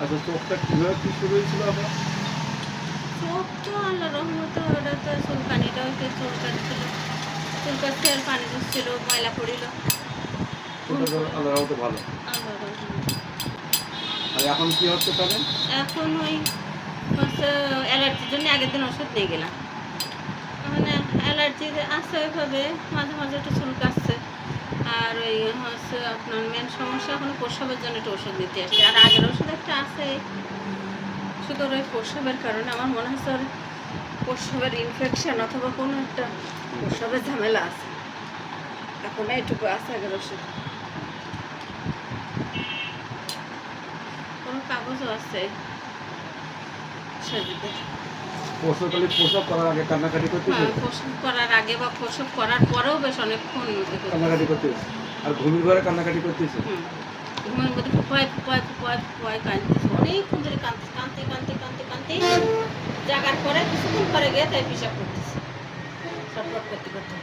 আচ্ছা, চোখটা কিভাবে কি শুরু হয়েছিল আপনার? চোখ তো আল্লাহ রহমতে ওটা তো চুলকানিটা হইতে চুলকানি ছিল, চুলকাচ্ছে আর পানি ঢুকছিল, ময়লা পড়িল। সেটা তো আল্লাহর রহমতে ভালো। আল্লাহ রহমতে। আর এখন কি হচ্ছে তাহলে? এখন ওই হচ্ছে অ্যালার্জির জন্য আগের দিন ওষুধ নিয়ে গেলাম। মানে অ্যালার্জি আছে ওইভাবে, মাঝে মাঝে একটু চুলকাচ্ছে। আর ওই হচ্ছে আপনার মেন সমস্যা এখনো প্রসবের জন্য একটু ওষুধ নিতে আসছে। আর আগের ওষুধ একটা আছে, শুধু ওর ওই প্রসবের কারণে আমার মনে হচ্ছে ওর প্রসবের ইনফেকশন অথবা কোনো একটা প্রসবের ঝামেলা আছে। এখন এইটুকু আছে আগের ওষুধ। কোনো কাগজও আছে সেদিকে। প্রসব করার আগে কান্নাকাটি করতেছে? হ্যাঁ, প্রসব করার আগে বা প্রসব করার পরেও বেশ অনেকক্ষণ কান্নাকাটি করতেছে। আর ঘুমির ঘরে কান্নাকাটি করতেছে? ঘুমের মধ্যে ফুপায় ফুপায় ফুপায় ফুপায় কাঁদতেছে, অনেকক্ষণ ধরে কাঁদতেছে, কাঁদতে কাঁদতে কাঁদতে কাঁদতে জাগার পরে কিছুক্ষণ পরে গিয়ে তাই পেশাব করতেছে, ছটফট করতে করতে।